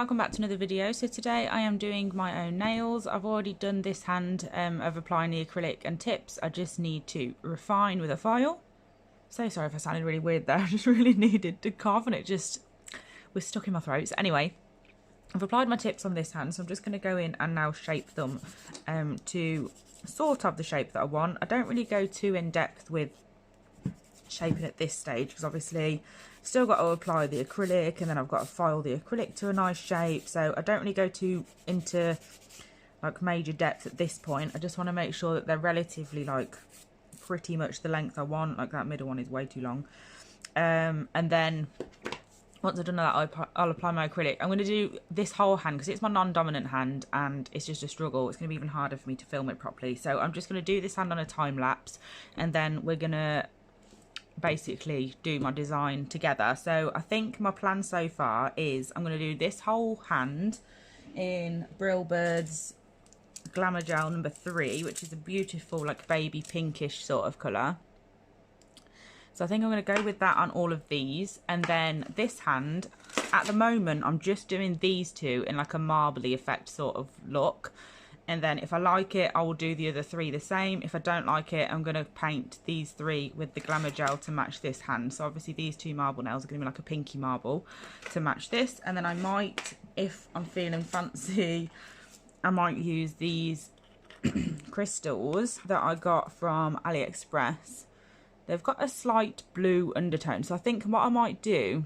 welcome back to another video. So today I am doing my own nails. I've already done this hand of applying the acrylic and tips. I just need to refine with a file. So sorry if I sounded really weird there. I just really needed to cough and it just was stuck in my throat. So anyway, I've applied my tips on this hand, so I'm just going to go in and now shape them to sort of the shape that I want. I don't really go too in depth with shaping at this stage because obviously still got to apply the acrylic and then I've got to file the acrylic to a nice shape, so I don't really go too into like major depth at this point. I just want to make sure that they're relatively like pretty much the length I want. Like that middle one is way too long, and then once I've done that I'll apply my acrylic. I'm going to do this whole hand because it's my non-dominant hand and it's just a struggle. It's going to be even harder for me to film it properly, so I'm just going to do this hand on a time lapse and then we're going to basically do my design together. So I think my plan so far is I'm going to do this whole hand in Brillbird's Glamour Gel number 3, which is a beautiful like baby pinkish sort of colour. So I think I'm going to go with that on all of these, and then this hand at the moment I'm just doing these two in like a marbly effect sort of look. And then if I like it, I will do the other 3 the same. If I don't like it, I'm going to paint these 3 with the Glamour Gel to match this hand. So obviously these 2 marble nails are going to be like a pinky marble to match this. And then I might, if I'm feeling fancy, I might use these crystals that I got from AliExpress. They've got a slight blue undertone. So I think what I might do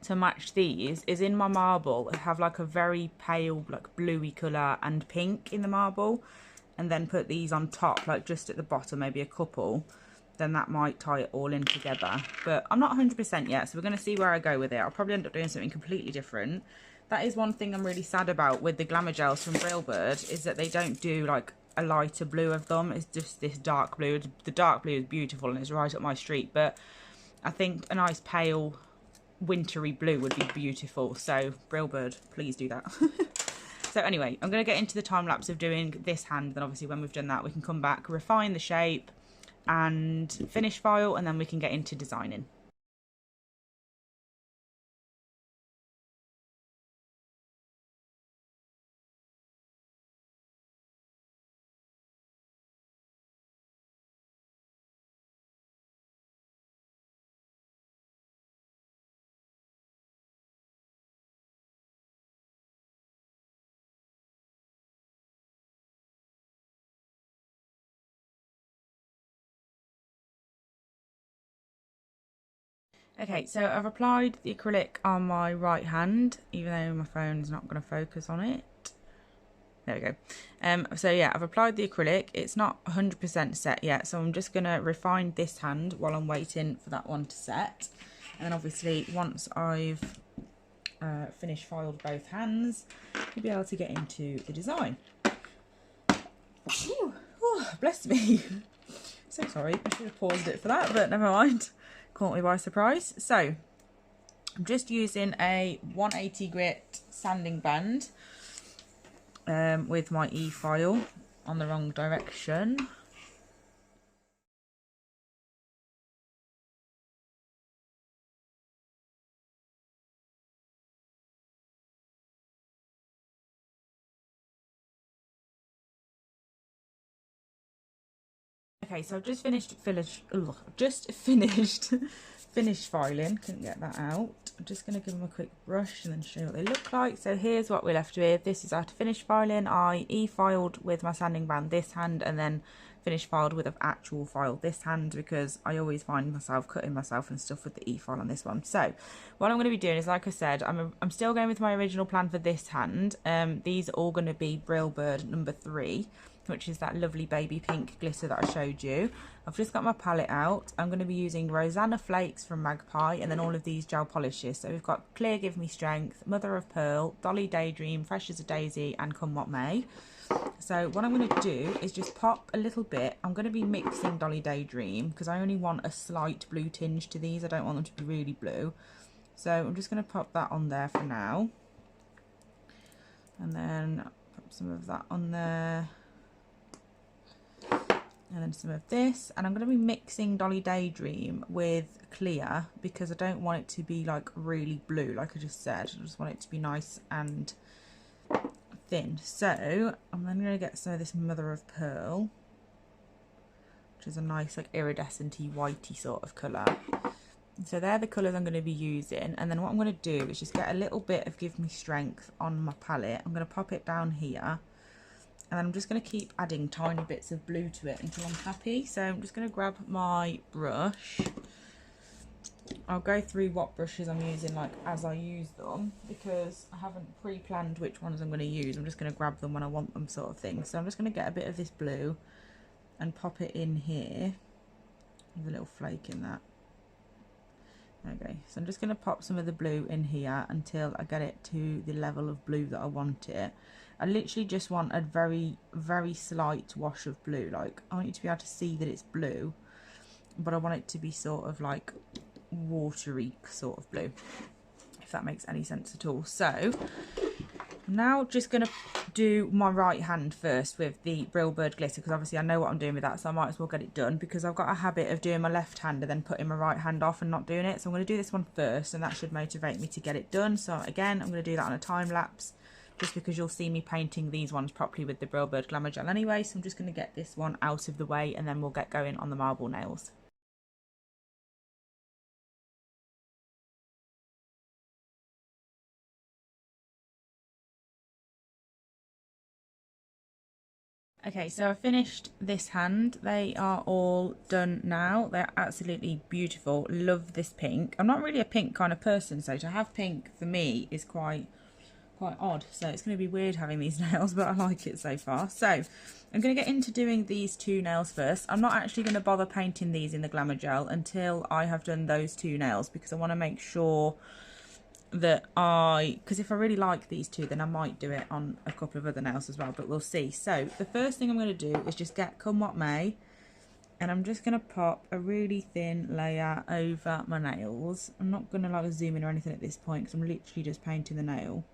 to match these is in my marble have like a very pale like bluey colour and pink in the marble, and then put these on top like just at the bottom, maybe a couple. Then that might tie it all in together, but I'm not 100% yet, so we're going to see where I go with it. I'll probably end up doing something completely different. That is one thing I'm really sad about with the Glamour Gels from Brillbird, is that they don't do like a lighter blue of them. It's just this dark blue. The dark blue is beautiful and it's right up my street, but I think a nice pale wintry blue would be beautiful. So Brillbird, please do that. So anyway, I'm going to get into the time lapse of doing this hand, then obviously when we've done that we can come back, refine the shape and finish file, and then we can get into designing. Okay, so I've applied the acrylic on my right hand, even though my phone's not going to focus on it. There we go. So yeah, I've applied the acrylic. It's not 100% set yet, so I'm just going to refine this hand while I'm waiting for that one to set. And then obviously once I've finished filed both hands, you'll be able to get into the design. Phew. Oh, bless me. So sorry, I should have paused it for that, but never mind. Caught me by surprise. So I'm just using a 180 grit sanding band with my e-file on the wrong direction. Okay, so I've just finished filing. Couldn't get that out. I'm just going to give them a quick brush and then show you what they look like. So here's what we're left with. This is after finished filing. I e-filed with my sanding band this hand, and then finished filed with an actual file this hand, because I always find myself cutting myself and stuff with the e-file on this one. So what I'm going to be doing is, like I said, I'm still going with my original plan for this hand. These are all going to be Brillbird number 3, which is that lovely baby pink glitter that I showed you. I've just got my palette out. I'm going to be using Rosanna Flakes from Magpie, and then all of these gel polishes. So we've got Clear Give Me Strength, Mother of Pearl, Dolly Daydream, Fresh as a Daisy, and Come What May. So what I'm going to do is just pop a little bit. I'm going to be mixing Dolly Daydream because I only want a slight blue tinge to these. I don't want them to be really blue. So I'm just going to pop that on there for now. And then pop some of that on there. and then some of this, and I'm going to be mixing Dolly Daydream with clear because I don't want it to be like really blue like I just said. I just want it to be nice and thin. So I'm then going to get some of this mother of pearl, which is a nice like iridescent-y whitey sort of colour. So they're the colours I'm going to be using, and then what I'm going to do is just get a little bit of Give Me Strength on my palette. I'm going to pop it down here, and then I'm just going to keep adding tiny bits of blue to it until I'm happy. So I'm just going to grab my brush. I'll go through what brushes I'm using like as I use them, because I haven't pre-planned which ones I'm going to use. I'm just going to grab them when I want them, sort of thing. So I'm just going to get a bit of this blue and pop it in here. There's a little flake in that. Okay, so I'm just going to pop some of the blue in here until I get it to the level of blue that I want it. I literally just want a very, very slight wash of blue. Like, I want you to be able to see that it's blue, but I want it to be sort of like watery sort of blue, if that makes any sense at all. So I'm now just going to do my right hand first with the Brillbird glitter, because obviously I know what I'm doing with that, so I might as well get it done, because I've got a habit of doing my left hand and then putting my right hand off and not doing it. So I'm going to do this one first, and that should motivate me to get it done. So again, I'm going to do that on a time lapse, just because you'll see me painting these ones properly with the Brillbird Glamour gel anyway. So I'm just going to get this one out of the way, and then we'll get going on the marble nails. Okay, so I finished this hand. They are all done now. They're absolutely beautiful. Love this pink. I'm not really a pink kind of person, so to have pink for me is quite odd. So it's going to be weird having these nails, but I like it so far. So I'm going to get into doing these two nails first. I'm not actually going to bother painting these in the Glamour gel until I have done those two nails, because I want to make sure that because if I really like these two, then I might do it on a couple of other nails as well, but we'll see. So the first thing I'm going to do is just get Come What May, and I'm just going to pop a really thin layer over my nails. I'm not going to like zoom in or anything at this point, because I'm literally just painting the nail.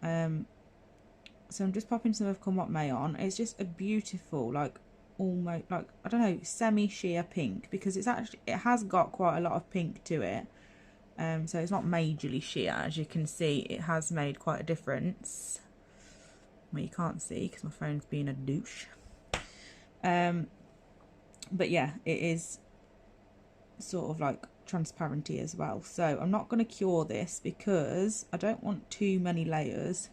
So I'm just popping some of Come What May on. It's just a beautiful, like, almost like, I don't know, semi-sheer pink, because it has got quite a lot of pink to it. So it's not majorly sheer. As you can see, it has made quite a difference. Well, you can't see because my phone's being a douche. But yeah, it is sort of like transparency as well. So I'm not going to cure this because I don't want too many layers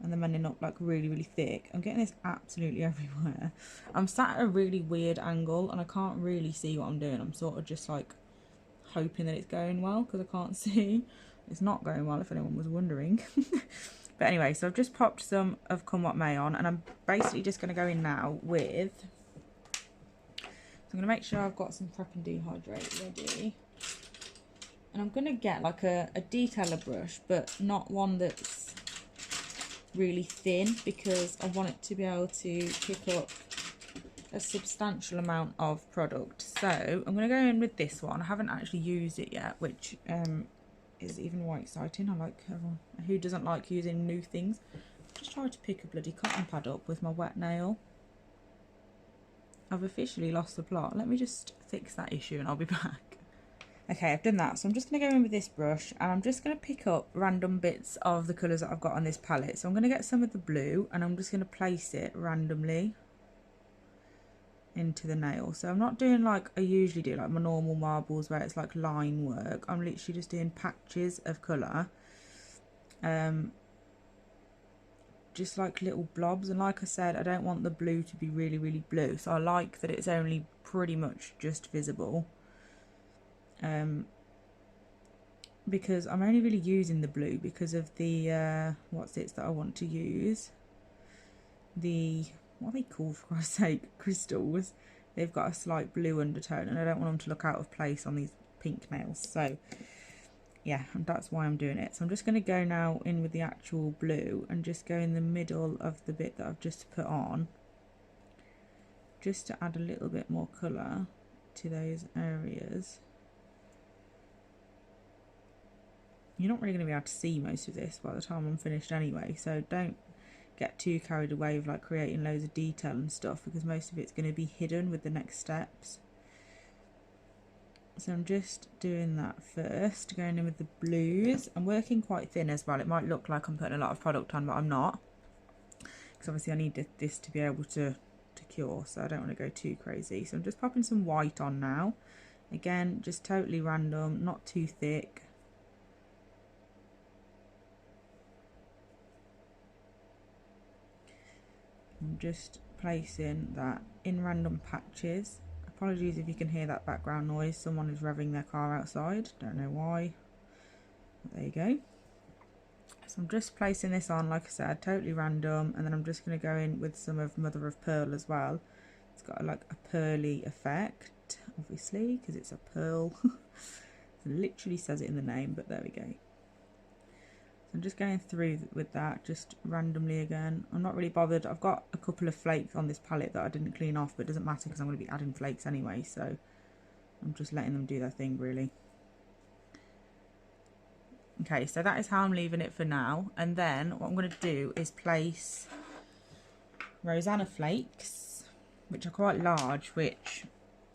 and then ending up like really, really thick. I'm getting this absolutely everywhere. I'm sat at a really weird angle and I can't really see what I'm doing. I'm sort of just like hoping that it's going well, because I can't see. It's not going well, if anyone was wondering. But anyway, so I've just popped some of Come What May on, and I'm basically just going to go in now with, so I'm going to make sure I've got some Prep and Dehydrate ready, and I'm going to get like a detailer brush, but not one that's really thin, because I want it to be able to pick up a substantial amount of product. So I'm going to go in with this one. I haven't actually used it yet, which is even more exciting. I like everyone who doesn't like using new things. Just tried to pick a bloody cotton pad up with my wet nail. I've officially lost the plot. Let me just fix that issue and I'll be back. Okay, I've done that, so I'm just going to go in with this brush, and I'm just going to pick up random bits of the colours that I've got on this palette. So I'm going to get some of the blue, and I'm just going to place it randomly into the nail. So I'm not doing like I usually do, like my normal marbles where it's like line work. I'm literally just doing patches of colour, just like little blobs. And like I said, I don't want the blue to be really, really blue, so I like that it's only pretty much just visible, because I'm only really using the blue because of the what's it that I want to use, the, what are they called, for Christ's sake, crystals. They've got a slight blue undertone, and I don't want them to look out of place on these pink nails. So yeah, and that's why I'm doing it. So I'm just going to go now in with the actual blue and just go in the middle of the bit that I've just put on, just to add a little bit more colour to those areas. You're not really going to be able to see most of this by the time I'm finished anyway, so don't get too carried away with like creating loads of detail and stuff, because most of it's going to be hidden with the next steps. So I'm just doing that first, going in with the blues. I'm working quite thin as well. It might look like I'm putting a lot of product on, but I'm not, because obviously I need this to be able to cure, so I don't want to go too crazy. So I'm just popping some white on now. Again, just totally random, not too thick. I'm just placing that in random patches. Apologies if you can hear that background noise. Someone is revving their car outside. Don't know why. But there you go. So I'm just placing this on, like I said, totally random. And then I'm just going to go in with some of Mother of Pearl as well. It's got like a pearly effect, obviously, because it's a pearl. It literally says it in the name, but there we go. So I'm just going through with that, just randomly again. I'm not really bothered. I've got a couple of flakes on this palette that I didn't clean off, but it doesn't matter because I'm going to be adding flakes anyway, so I'm just letting them do their thing, really. Okay, so that is how I'm leaving it for now. And then what I'm going to do is place Rosanna flakes, which are quite large, which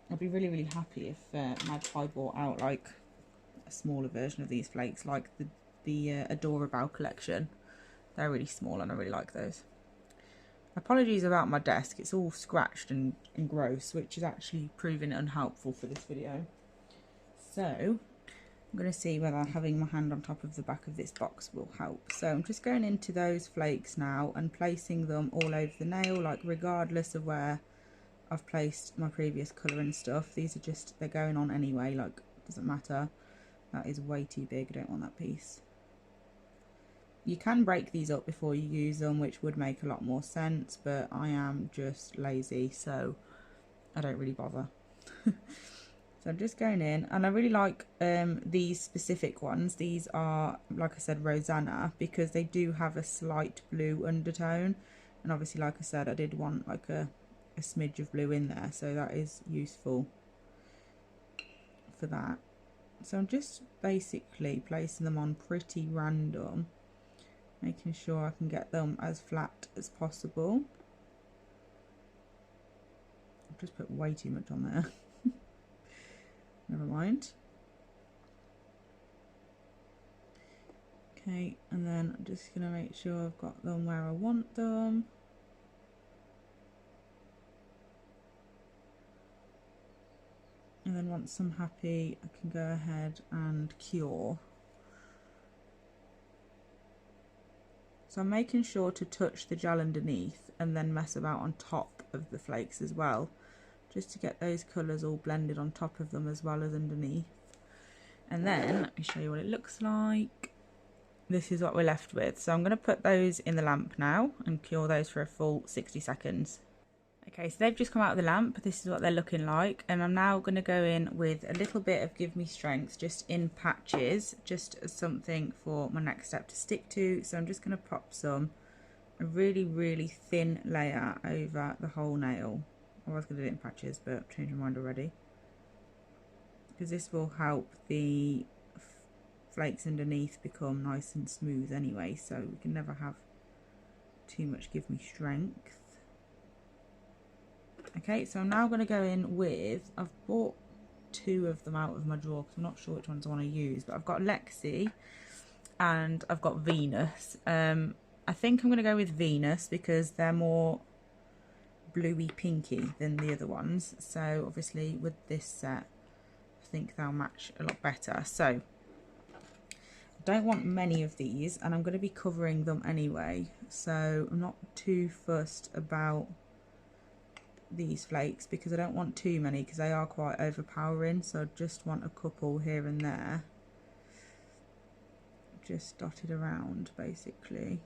I'd be really, really happy if Magpie bought out like a smaller version of these flakes, like the Adorable collection. They're really small and I really like those. Apologies about my desk, it's all scratched and gross, which is actually proving unhelpful for this video. So I'm going to see whether having my hand on top of the back of this box will help. So I'm just going into those flakes now and placing them all over the nail, like regardless of where I've placed my previous colour and stuff. These are just, they're going on anyway, like it doesn't matter. That is way too big, I don't want that piece. You can break these up before you use them, which would make a lot more sense, but I am just lazy, so I don't really bother. So I'm just going in, and I really like these specific ones. These are, like I said, Rosanna, because they do have a slight blue undertone, and obviously, like I said, I did want like a smidge of blue in there, so that is useful for that. So I'm just basically placing them on pretty random, making sure I can get them as flat as possible. I've just put way too much on there. Never mind. Okay, and then I'm just going to make sure I've got them where I want them. And then once I'm happy, I can go ahead and cure. So I'm making sure to touch the gel underneath and then mess about on top of the flakes as well, just to get those colours all blended on top of them as well as underneath. And then let me show you what it looks like. This is what we're left with. So I'm going to put those in the lamp now and cure those for a full 60 seconds. Okay, so they've just come out of the lamp. This is what they're looking like, and I'm now going to go in with a little bit of Give Me Strength, just in patches, just as something for my next step to stick to. So I'm just going to pop a really, really thin layer over the whole nail. I was going to do it in patches, but I've changed my mind already, because this will help the flakes underneath become nice and smooth anyway, so we can never have too much Give Me Strength. Okay, so I'm now going to go in with, I've bought two of them out of my drawer because I'm not sure which ones I want to use, but I've got Lexi and I've got Venus. I think I'm going to go with Venus because they're more bluey pinky than the other ones, so obviously with this set I think they'll match a lot better. So I don't want many of these, and I'm going to be covering them anyway, so I'm not too fussed about these flakes because I don't want too many because they are quite overpowering, so I just want a couple here and there, just dotted around basically.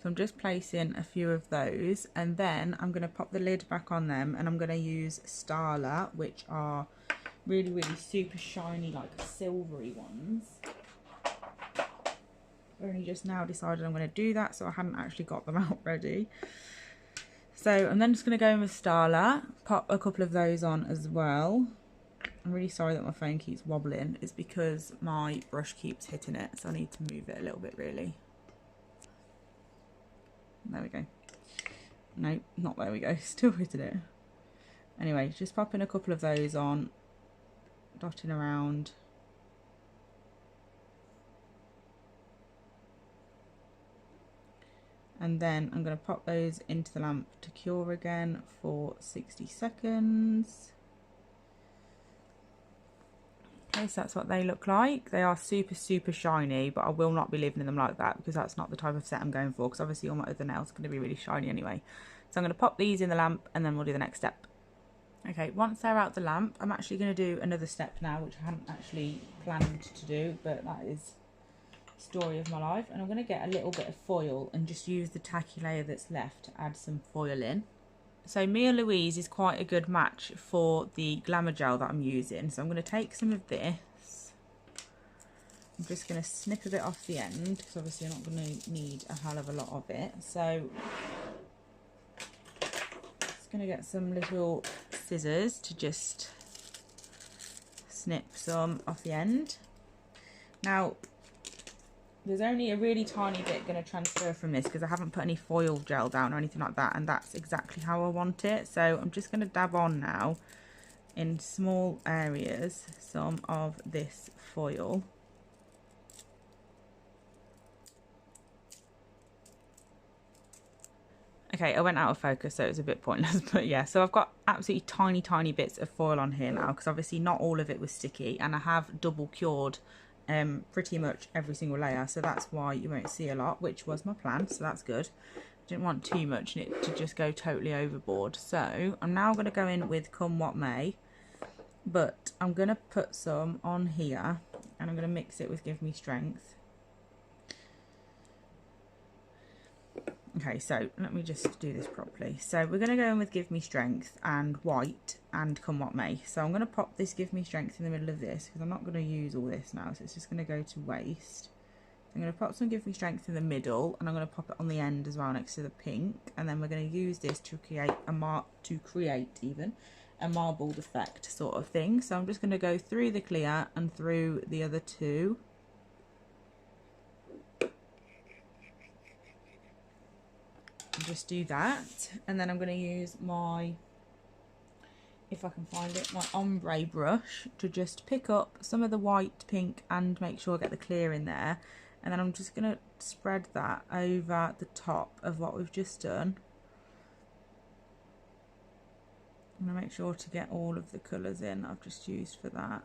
So I'm just placing a few of those, and then I'm going to pop the lid back on them, and I'm going to use Starla, which are really, really super shiny, like silvery ones. I've only just now decided I'm going to do that, so I hadn't actually got them out ready. So I'm then just going to go in with Starla, pop a couple of those on as well. I'm really sorry that my phone keeps wobbling. It's because my brush keeps hitting it, so I need to move it a little bit really. There we go. No, not there we go. Still hitting it. Anyway, just popping a couple of those on, dotting around. And then I'm going to pop those into the lamp to cure again for 60 seconds. Okay, so that's what they look like. They are super, super shiny, but I will not be leaving them like that because that's not the type of set I'm going for, because obviously all my other nails are going to be really shiny anyway. So I'm going to pop these in the lamp and then we'll do the next step. Okay, once they're out the lamp, I'm actually going to do another step now, which I hadn't actually planned to do, but that is the story of my life. And I'm going to get a little bit of foil and just use the tacky layer that's left to add some foil in. So Mia Louise is quite a good match for the Glamour gel that I'm using. So I'm going to take some of this. I'm just going to snip a bit off the end because obviously I'm not going to need a hell of a lot of it. So just going to get some little scissors to just snip some off the end. Now, there's only a really tiny bit going to transfer from this because I haven't put any foil gel down or anything like that, and that's exactly how I want it. So I'm just going to dab on now in small areas some of this foil. Okay, I went out of focus, so it was a bit pointless, but yeah, so I've got absolutely tiny, tiny bits of foil on here now because obviously not all of it was sticky, and I have double cured pretty much every single layer, so that's why you won't see a lot, which was my plan, so that's good. I didn't want too much and it to just go totally overboard. So I'm now going to go in with Come What May, but I'm going to put some on here and I'm going to mix it with Give Me Strength. Okay, so let me just do this properly. So we're going to go in with Give Me Strength and White and Come What May. So I'm going to pop this Give Me Strength in the middle of this because I'm not going to use all this now, so it's just going to go to waste. I'm going to pop some Give Me Strength in the middle and I'm going to pop it on the end as well next to the pink, and then we're going to use this to create a marbled effect sort of thing. So I'm just going to go through the clear and through the other two. Just do that, and then I'm going to use my, if I can find it, my ombre brush to just pick up some of the white, pink, and make sure I get the clear in there, and then I'm just going to spread that over the top of what we've just done. I'm going to make sure to get all of the colours in I've just used for that.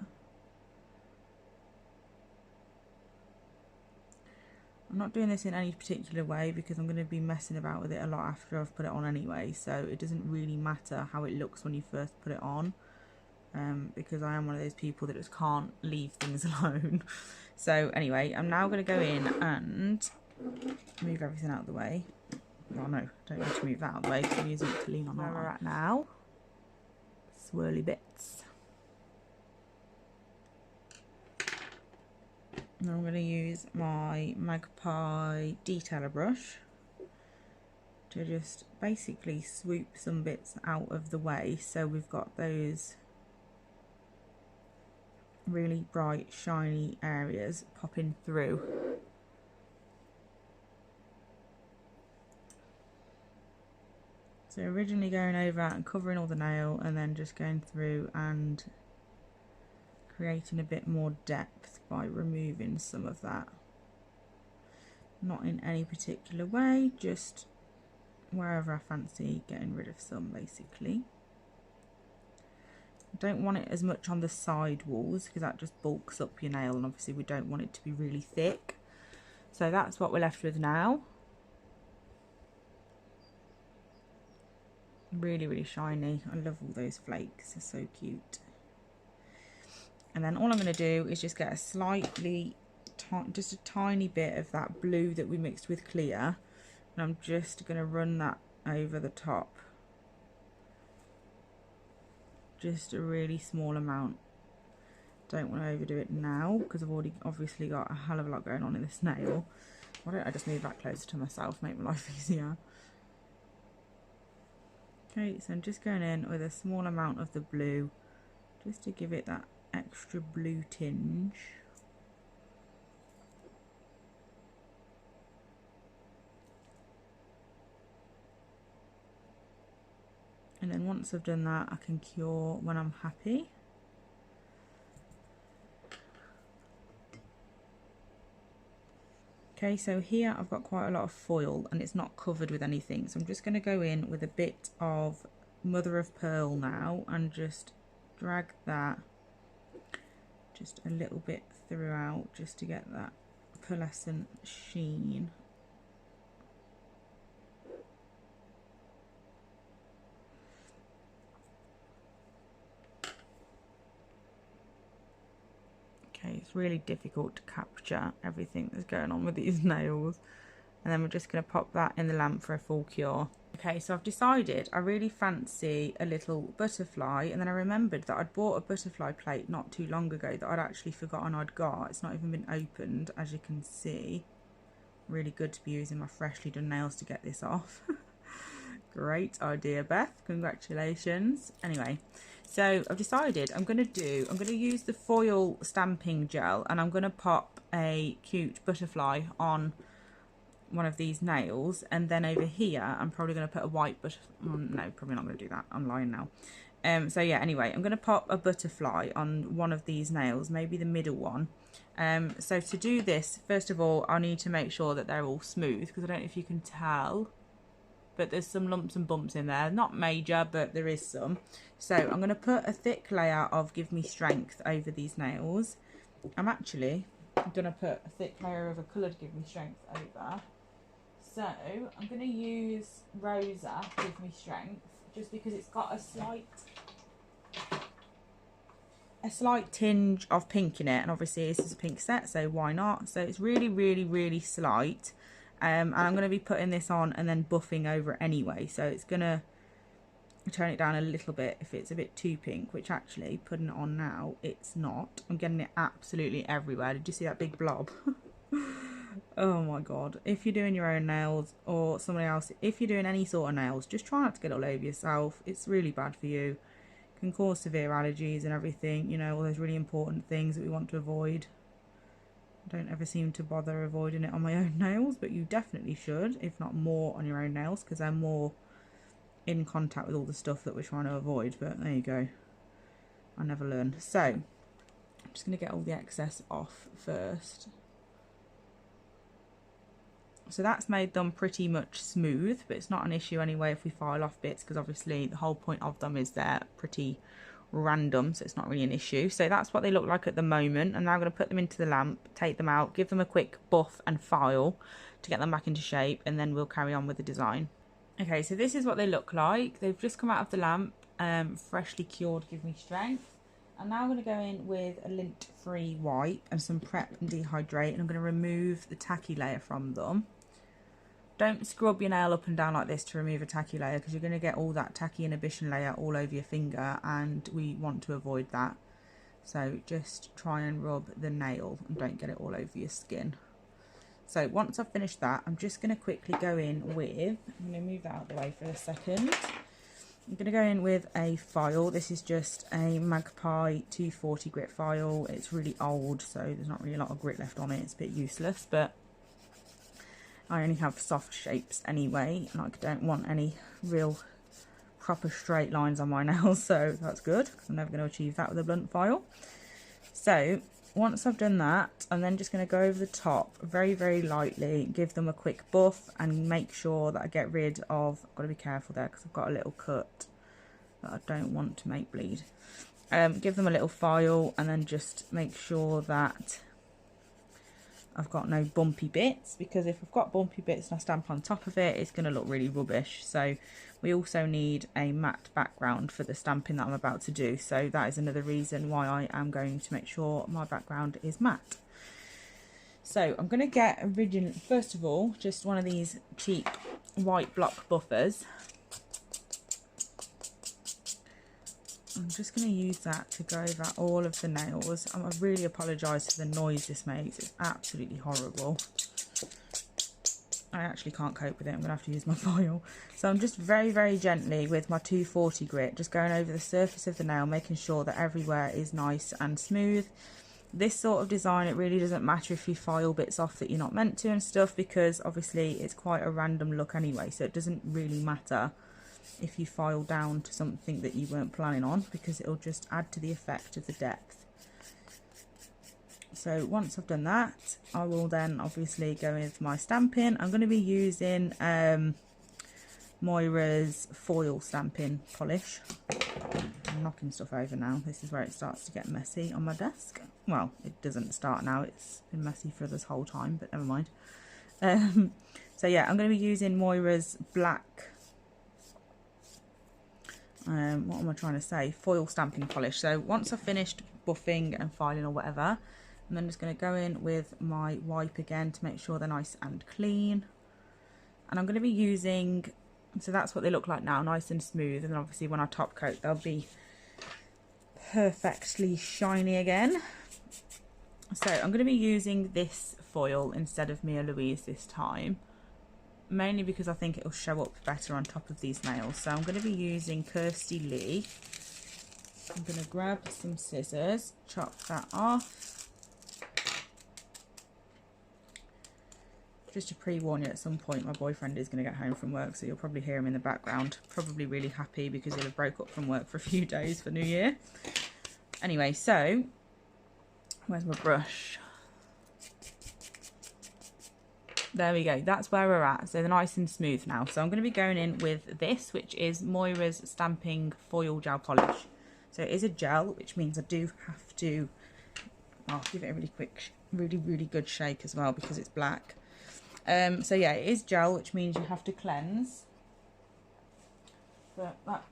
I'm not doing this in any particular way because I'm going to be messing about with it a lot after I've put it on anyway, so it doesn't really matter how it looks when you first put it on, because I am one of those people that just can't leave things alone. So anyway, I'm now going to go in and move everything out of the way. Oh no, don't need to move that out of the way because I'm using it to lean on. Where we're at now, swirly bits. Now I'm going to use my Magpie detailer brush to just basically swoop some bits out of the way, so we've got those really bright shiny areas popping through. So originally going over and covering all the nail and then just going through and creating a bit more depth by removing some of that. Not in any particular way, just wherever I fancy getting rid of some basically. I don't want it as much on the side walls because that just bulks up your nail, and obviously we don't want it to be really thick. So that's what we're left with now. Really, really shiny. I love all those flakes, they're so cute. And then all I'm going to do is just get a slightly, just a tiny bit of that blue that we mixed with clear, and I'm just going to run that over the top. Just a really small amount. Don't want to overdo it now because I've already obviously got a hell of a lot going on in this nail. Why don't I just move that closer to myself, make my life easier. Okay, so I'm just going in with a small amount of the blue just to give it that extra blue tinge. And then once I've done that, I can cure when I'm happy. Okay, so here I've got quite a lot of foil and it's not covered with anything. So I'm just going to go in with a bit of mother of pearl now and just drag that just a little bit throughout just to get that pearlescent sheen. Okay, it's really difficult to capture everything that's going on with these nails. And then we're just going to pop that in the lamp for a full cure. Okay, so I've decided I really fancy a little butterfly, and then I remembered that I'd bought a butterfly plate not too long ago that I'd actually forgotten I'd got. It's not even been opened, as you can see. Really good to be using my freshly done nails to get this off. Great idea, Beth. Congratulations. Anyway, so I've decided I'm going to use the foil stamping gel, and I'm going to pop a cute butterfly on one of these nails, and then over here I'm probably going to put a white butterfly. No, probably not going to do that. I'm lying now. So yeah, anyway, I'm going to pop a butterfly on one of these nails, maybe the middle one. So to do this, first of all, I need to make sure that they're all smooth, because I don't know if you can tell, but there's some lumps and bumps in there. Not major, but there is some. So I'm going to put a thick layer of Give Me Strength over these nails. I'm actually going to put a thick layer of a coloured Give Me Strength over. So I'm going to use Rosa Give Me Strength, just because it's got a slight tinge of pink in it, and obviously this is a pink set, so why not? So it's really, really, really slight, and I'm going to be putting this on and then buffing over it anyway, so it's going to turn it down a little bit if it's a bit too pink, which actually, putting it on now, it's not. I'm getting it absolutely everywhere. Did you see that big blob? Oh my god, if you're doing your own nails or somebody else, if you're doing any sort of nails, just try not to get it all over yourself. It's really bad for you. It can cause severe allergies and everything, you know, all those really important things that we want to avoid. I don't ever seem to bother avoiding it on my own nails, but you definitely should, if not more on your own nails, because they're more in contact with all the stuff that we're trying to avoid. But there you go, I never learn. So I'm just going to get all the excess off first. So that's made them pretty much smooth, but it's not an issue anyway if we file off bits, because obviously the whole point of them is they're pretty random, so it's not really an issue. So that's what they look like at the moment. I'm now going to put them into the lamp, take them out, give them a quick buff and file to get them back into shape, and then we'll carry on with the design. Okay, so this is what they look like. They've just come out of the lamp, freshly cured Give Me Strength. And now I'm going to go in with a lint-free wipe and some Prep and Dehydrate, and I'm going to remove the tacky layer from them. Don't scrub your nail up and down like this to remove a tacky layer, because you're going to get all that tacky inhibition layer all over your finger, and we want to avoid that. So just try and rub the nail and don't get it all over your skin. So once I've finished that, I'm just going to quickly go in with, I'm going to move that out of the way for a second. I'm going to go in with a file. This is just a Magpie 240 grit file. It's really old, so there's not really a lot of grit left on it. It's a bit useless, but I only have soft shapes anyway, and I don't want any real proper straight lines on my nails, so that's good, because I'm never going to achieve that with a blunt file. So once I've done that, I'm then just going to go over the top very, very lightly, give them a quick buff, and make sure that I get rid of, I've got to be careful there because I've got a little cut that I don't want to make bleed. Give them a little file, and then just make sure that I've got no bumpy bits, because if I've got bumpy bits and I stamp on top of it, it's going to look really rubbish. So we also need a matte background for the stamping that I'm about to do, so that is another reason why I am going to make sure my background is matte. So I'm going to get first of all, just one of these cheap white block buffers. I'm just going to use that to go over all of the nails. I really apologise for the noise this makes. It's absolutely horrible. I actually can't cope with it. I'm going to have to use my foil. So I'm just very, very gently with my 240 grit, just going over the surface of the nail, making sure that everywhere is nice and smooth. This sort of design, it really doesn't matter if you file bits off that you're not meant to and stuff, because obviously it's quite a random look anyway, so it doesn't really matter if you file down to something that you weren't planning on, because it'll just add to the effect of the depth. So once I've done that, I will then obviously go with my stamping. I'm going to be using Moyra's foil stamping polish. I'm knocking stuff over now. This is where it starts to get messy on my desk. Well, it doesn't start now. It's been messy for this whole time, but never mind. So yeah, I'm going to be using Moyra's black, what am I trying to say? Foil stamping polish. So once I've finished buffing and filing or whatever, I'm then just going to go in with my wipe again to make sure they're nice and clean. And I'm going to be using, so that's what they look like now, nice and smooth. And then obviously when I top coat, they'll be perfectly shiny again. So I'm going to be using this foil instead of Mia Louise this time, mainly because I think it'll show up better on top of these nails. So I'm going to be using Kirsty Lee. I'm going to grab some scissors, chop that off. Just to pre-warn you, at some point my boyfriend is going to get home from work, so you'll probably hear him in the background. Probably really happy because he'll have broke up from work for a few days for New Year. Anyway, so where's my brush? There we go, that's where we're at. So they're nice and smooth now. So I'm going to be going in with this, which is Moyra's Stamping Foil Gel Polish. So it is a gel, which means I do have to, I'll give it a really quick, really good shake as well because it's black. So yeah, it is gel, which means you have to cleanse. But that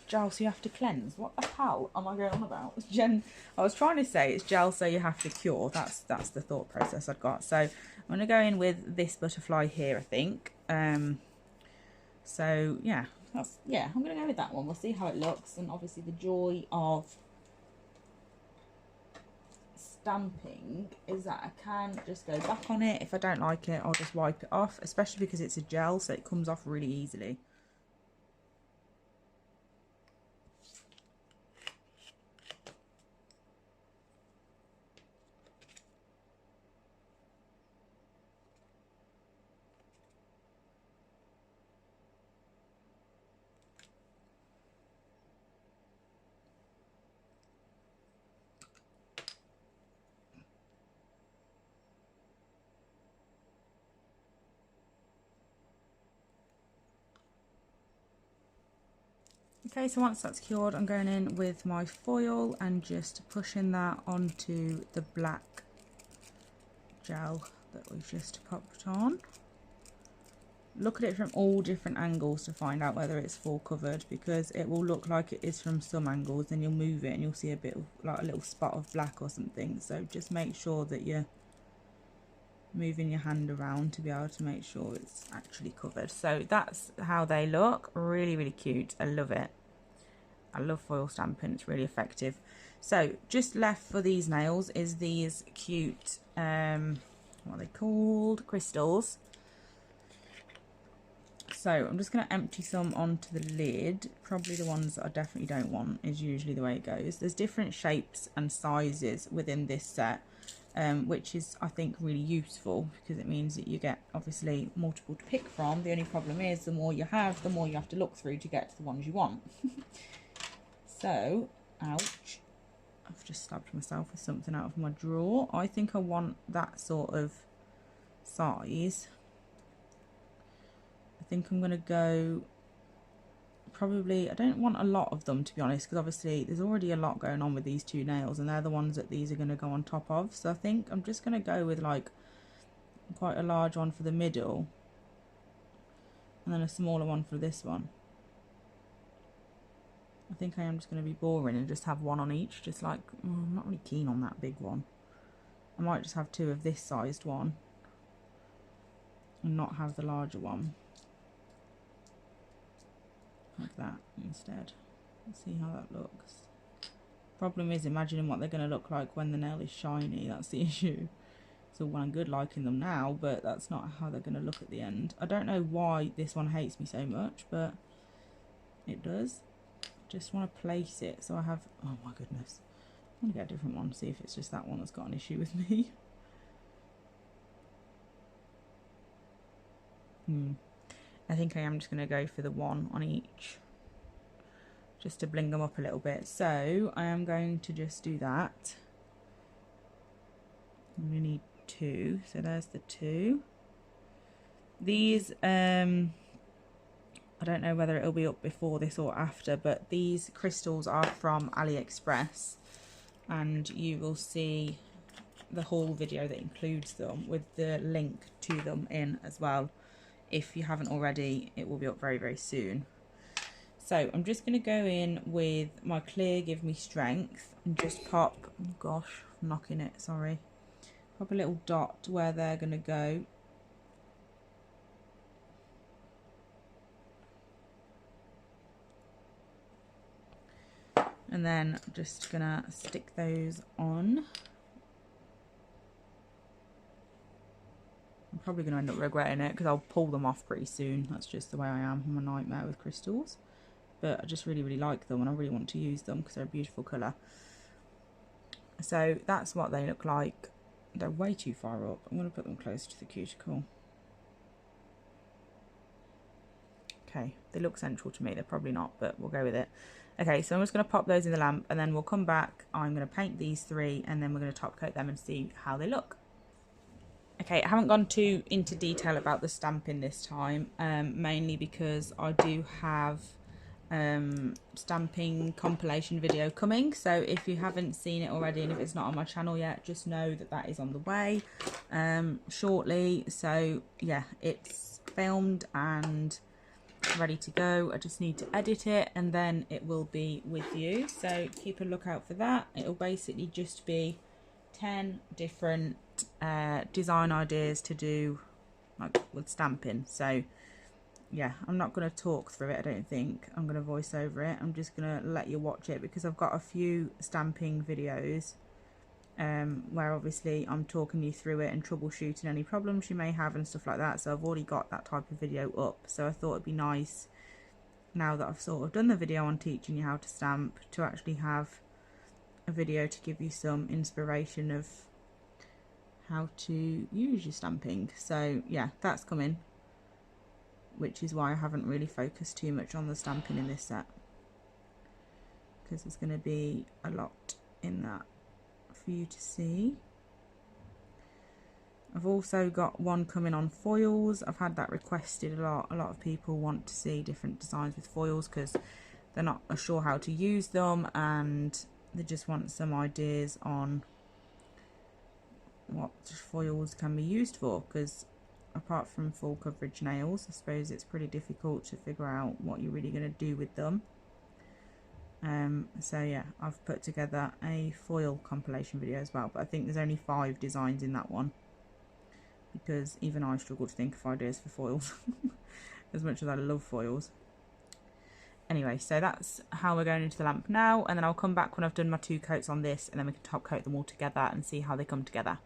gel, so you have to cleanse. What the hell am I going on about? I was trying to say it's gel, so you have to cure. That's the thought process I've got. So I'm going to go in with this butterfly here, I think. So yeah, I'm going to go with that one. We'll see how it looks, and obviously the joy of stamping is that I can just go back on it. If I don't like it, I'll just wipe it off, especially because it's a gel, so it comes off really easily. Okay, so once that's cured, I'm going in with my foil and just pushing that onto the black gel that we've just popped on. Look at it from all different angles to find out whether it's full covered, because it will look like it is from some angles, then you'll move it and you'll see a bit of like a little spot of black or something. So just make sure that you're moving your hand around to be able to make sure it's actually covered. So that's how they look. Really cute. I love it. I love foil stamping, it's really effective. So just left for these nails is these cute what are they called, crystals. So I'm just going to empty some onto the lid. Probably the ones that I definitely don't want is usually the way it goes. There's different shapes and sizes within this set, which is, I think, really useful because it means that you get obviously multiple to pick from. The only problem is the more you have, the more you have to look through to get to the ones you want. So, ouch, I've just stabbed myself with something out of my drawer. I think I want that sort of size. I think I'm going to go, probably, I don't want a lot of them to be honest, because obviously there's already a lot going on with these two nails and they're the ones that these are going to go on top of. So I think I'm just going to go with like quite a large one for the middle and then a smaller one for this one. I think I am just going to be boring and just have one on each, just like, I'm not really keen on that big one. I might just have two of this sized one and not have the larger one. Like that instead. Let's see how that looks. Problem is imagining what they're going to look like when the nail is shiny, that's the issue. It's all well and good liking them now, but that's not how they're going to look at the end. I don't know why this one hates me so much, but it does. Just want to place it so I have, oh my goodness, I'm going to get a different one, see if it's just that one that's got an issue with me. I think I am just going to go for the one on each, just to bling them up a little bit. So I am going to just do that. I'm going to need 2, so there's the 2. These, I don't know whether it'll be up before this or after, but these crystals are from AliExpress, and you will see the whole video that includes them with the link to them in as well. If you haven't already, it will be up very, very soon. So I'm just going to go in with my clear Give Me Strength and just pop, oh gosh, I'm knocking it, sorry. Pop a little dot where they're going to go. And then I'm just going to stick those on. I'm probably going to end up regretting it because I'll pull them off pretty soon. That's just the way I am. I'm a nightmare with crystals. But I just really, really like them and I really want to use them because they're a beautiful colour. So that's what they look like. They're way too far up. I'm going to put them closer to the cuticle. Okay, they look central to me. They're probably not, but we'll go with it. Okay, so I'm just going to pop those in the lamp and then we'll come back. I'm going to paint these 3 and then we're going to top coat them and see how they look. Okay, I haven't gone too into detail about the stamping this time, mainly because I do have stamping compilation video coming. So if you haven't seen it already and if it's not on my channel yet, just know that that is on the way shortly. So yeah, it's filmed and ready to go. I just need to edit it and then it will be with you. So keep a lookout for that. It'll basically just be 10 different design ideas to do like with stamping. So yeah, I'm not going to talk through it, I don't think. I'm going to voice over it. I'm just going to let you watch it because I've got a few stamping videos where obviously I'm talking you through it and troubleshooting any problems you may have and stuff like that. So I've already got that type of video up. So I thought it'd be nice, now that I've sort of done the video on teaching you how to stamp, to actually have a video to give you some inspiration of how to use your stamping. So yeah, that's coming, which is why I haven't really focused too much on the stamping in this set, because there's going to be a lot in that for you to see. I've also got one coming on foils. I've had that requested a lot. A lot of people want to see different designs with foils because they're not sure how to use them and they just want some ideas on what foils can be used for, because apart from full coverage nails, I suppose it's pretty difficult to figure out what you're really going to do with them. So yeah, I've put together a foil compilation video as well, but I think there's only 5 designs in that one because even I struggle to think of ideas for foils as much as I love foils. Anyway, so that's how we're going into the lamp now, and then I'll come back when I've done my 2 coats on this and then we can top coat them all together and see how they come together.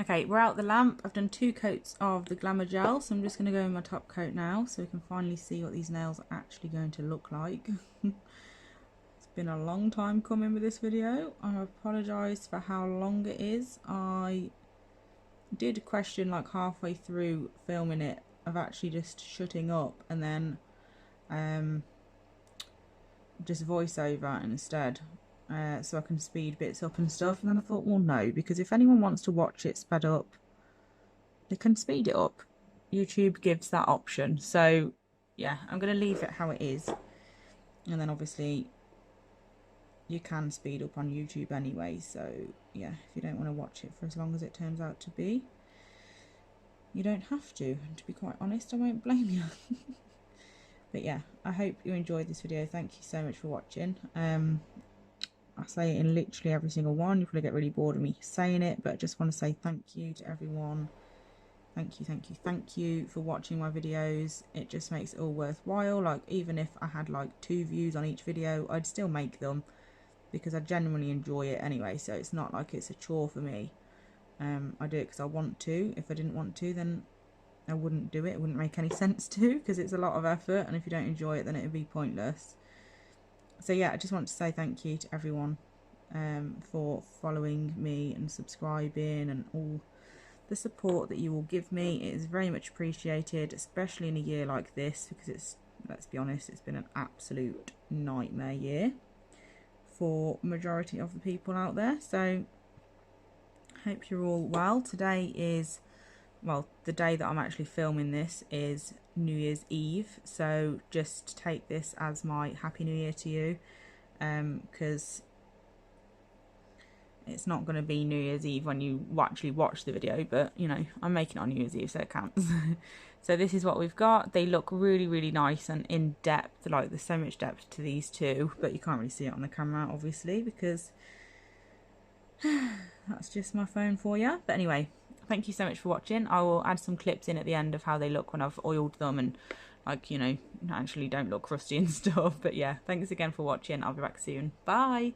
Okay, we're out the lamp. I've done 2 coats of the Glamour gel, so I'm just going to go in my top coat now so we can finally see what these nails are actually going to look like. It's been a long time coming with this video. I apologise for how long it is. I did question like halfway through filming it of actually just shutting up and then just voice over instead. So I can speed bits up and stuff, and then I thought, well no, because if anyone wants to watch it sped up, they can speed it up. YouTube gives that option. So yeah, I'm going to leave it how it is, and then obviously you can speed up on YouTube anyway. So yeah, if you don't want to watch it for as long as it turns out to be, you don't have to. And to be quite honest, I won't blame you. But yeah, I hope you enjoyed this video. Thank you so much for watching. I say it in literally every single one. You'll probably get really bored of me saying it, but I just want to say thank you to everyone. Thank you, thank you, thank you for watching my videos. It just makes it all worthwhile. Like, even if I had like 2 views on each video, I'd still make them because I genuinely enjoy it anyway. So it's not like it's a chore for me. I do it because I want to. If I didn't want to, then I wouldn't do it. It wouldn't make any sense to, because it's a lot of effort, and if you don't enjoy it, then it would be pointless. So yeah, I just want to say thank you to everyone for following me and subscribing and all the support that you will give me. It is very much appreciated, especially in a year like this, because it's, let's be honest, it's been an absolute nightmare year for majority of the people out there. So hope you're all well. Today is, well, the day that I'm actually filming this is New Year's Eve, so just take this as my Happy New Year to you, because it's not going to be New Year's Eve when you actually watch the video, but you know, I'm making it on New Year's Eve, so it counts. So this is what we've got. They look really, really nice and in depth. Like, there's so much depth to these two, but you can't really see it on the camera, obviously, because that's just my phone for you. But anyway, thank you so much for watching. I will add some clips in at the end of how they look when I've oiled them and, like, you know, actually don't look crusty and stuff. But yeah, thanks again for watching. I'll be back soon. Bye.